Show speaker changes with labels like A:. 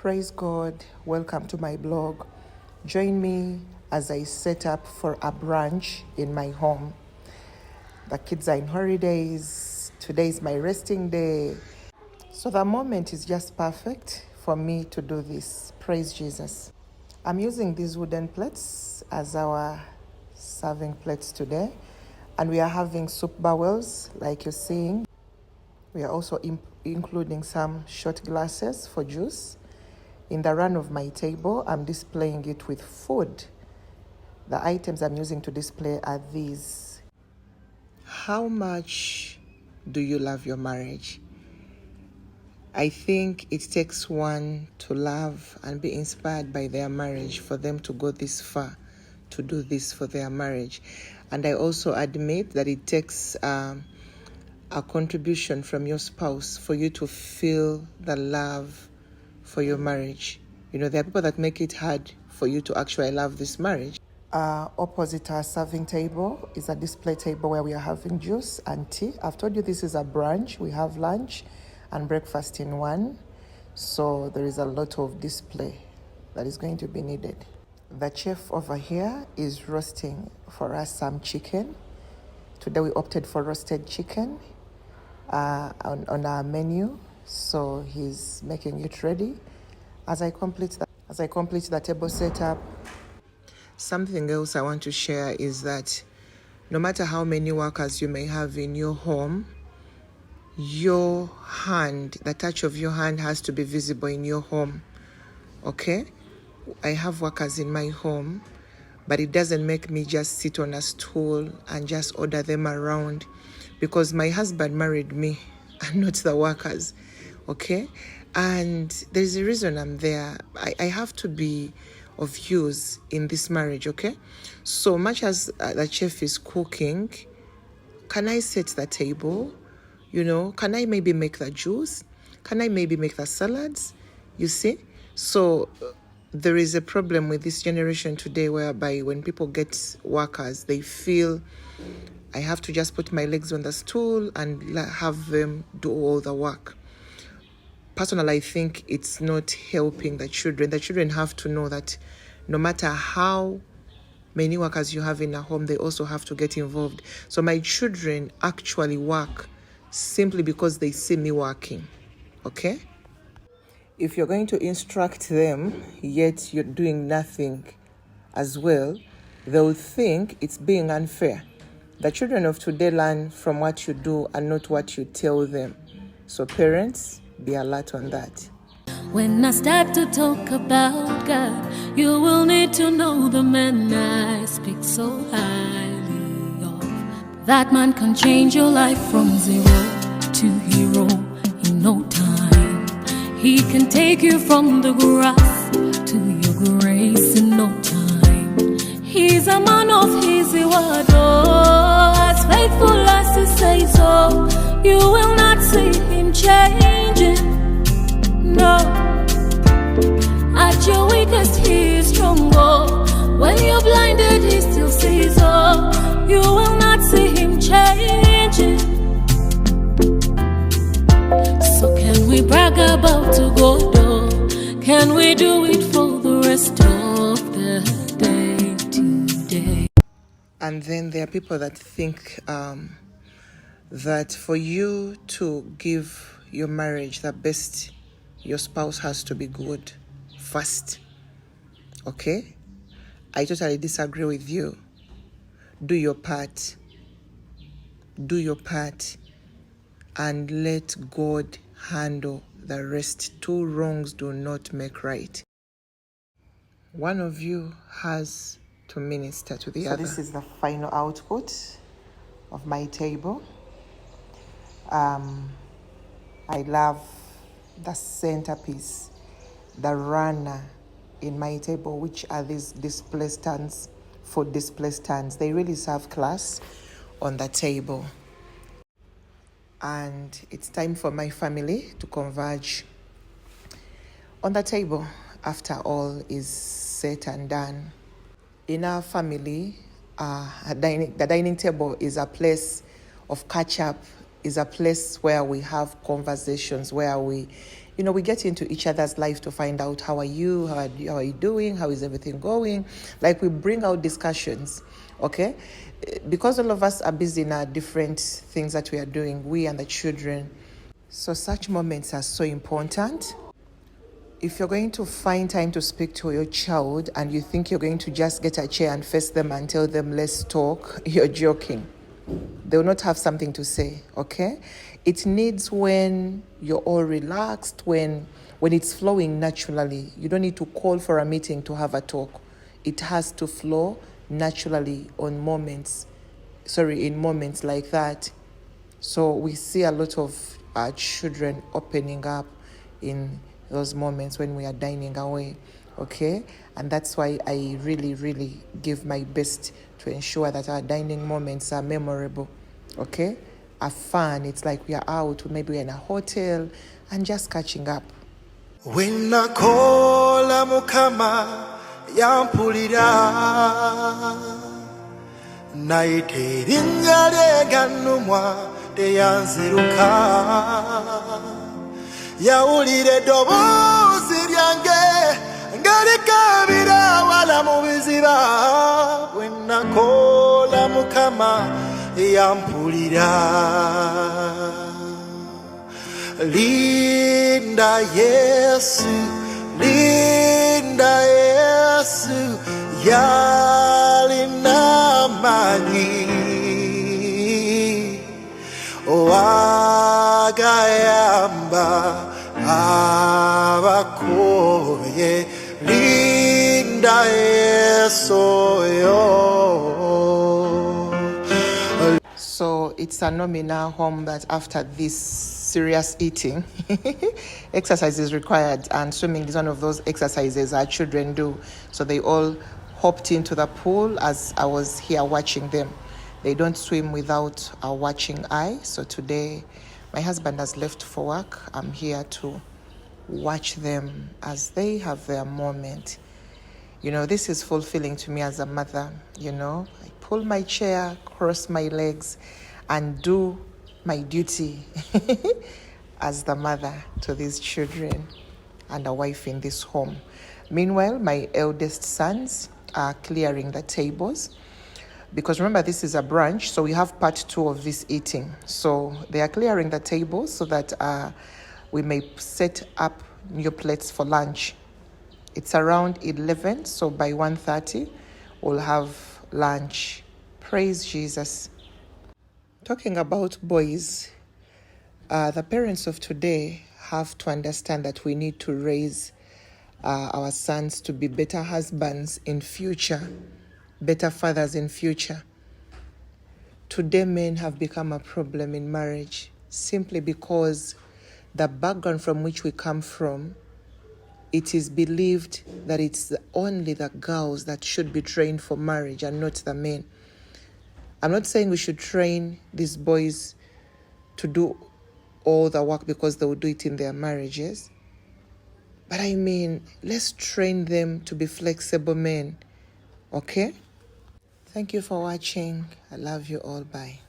A: Praise God. Welcome to my blog. Join me as I set up for a brunch in my home. The kids are in holidays. Today is my resting day. So the moment is just perfect for me to do this. Praise Jesus. I'm using these wooden plates as our serving plates today. And we are having soup bowls like you're seeing. We are also including some shot glasses for juice. In the run of my table, I'm displaying it with food. The items I'm using to display are these. How much do you love your marriage? I think it takes one to love and be inspired by their marriage for them to go this far, to do this for their marriage. And I also admit that it takes a contribution from your spouse for you to feel the love for your marriage. You know, there are people that make it hard for you to actually love this marriage. Opposite our serving table is a display table where we are having juice and tea. I've told you this is a brunch. We have lunch and breakfast in one. So there is a lot of display that is going to be needed. The chef over here is roasting for us some chicken. Today we opted for roasted chicken on our menu. So he's making it ready. As I complete the table setup, something else I want to share is that no matter how many workers you may have in your home, your hand, the touch of your hand has to be visible in your home. Okay? I have workers in my home, but it doesn't make me just sit on a stool and just order them around, because my husband married me and not the workers. Okay? And there's a reason I'm there. I have to be of use in this marriage, okay? So much as the chef is cooking, can I set the table? You know, can I maybe make the juice? Can I maybe make the salads? You see? So there is a problem with this generation today whereby when people get workers, they feel I have to just put my legs on the stool and have them do all the work. Personally, I think it's not helping the children. The children have to know that no matter how many workers you have in a home, they also have to get involved. So my children actually work simply because they see me working, okay? If you're going to instruct them, yet you're doing nothing as well, they'll think it's being unfair. The children of today learn from what you do and not what you tell them. So parents, be alert on that.
B: When I start to talk about God, you will need to know the man I speak so highly of. That man can change your life from zero to hero in no time. He can take you from the grass to your grace in no time. He's a man of his word, oh, as faithful as he says so. You will not see him changing, no. At your weakest he is stronger. When you're blinded he still sees, oh. You will not see him changing. So can we brag about to God, oh? Can we do it for the rest of the day today?
A: And then there are people that think that for you to give your marriage the best, your spouse has to be good first. Okay? I totally disagree with you. Do your part. Do your part and let God handle the rest. Two wrongs do not make right. One of you has to minister to the other. So this is the final output of my table. I love the centerpiece, the runner in my table, which are these display stands, food display stands. They really serve class on the table. And it's time for my family to converge on the table after all is said and done. In our family, the dining table is a place of catch-up, is a place where we have conversations, where we we get into each other's life to find out how are you, how are you doing, how is everything going. Like, we bring out discussions, okay? Because all of us are busy in our different things that we are doing, we and the children. So such moments are so important. If you're going to find time to speak to your child and you think you're going to just get a chair and face them and tell them, let's talk, you're joking. They will not have something to say, okay? It needs when you're all relaxed, when it's flowing naturally. You don't need to call for a meeting to have a talk. It has to flow naturally in moments like that. So we see a lot of our children opening up in those moments when we are dining away, okay? And that's why I really, really give my best to ensure that our dining moments are memorable, okay? Are fun. It's like we are out, maybe we're in a hotel and just catching up.
C: When nakola mukama yampulira naite erinnya ly'egannumwa teyanziruka yawulira eddoboozi lyange nga likabira wala mu biziba bwe nakola mukama yampulira Linda Yesu yalina manyi wagayamba abakoye Linda Yesu
A: So it's a nominal home that after this serious eating, exercise is required, and swimming is one of those exercises our children do. So they all hopped into the pool as I was here watching them. They don't swim without a watching eye. So today, my husband has left for work. I'm here to watch them as they have their moment. This is fulfilling to me as a mother. I pull my chair, cross my legs, and do my duty as the mother to these children and a wife in this home. Meanwhile, my eldest sons are clearing the tables, because remember, this is a brunch, so we have part 2 of this eating. So they are clearing the tables so that we may set up new plates for lunch. It's around 11, so by 1:30 we'll have lunch. Praise Jesus. Talking about boys, the parents of today have to understand that we need to raise our sons to be better husbands in future, better fathers in future. Today, men have become a problem in marriage simply because the background from which we come from, it is believed that it's only the girls that should be trained for marriage and not the men. I'm not saying we should train these boys to do all the work because they will do it in their marriages. But I mean, let's train them to be flexible men, okay? Thank you for watching. I love you all. Bye.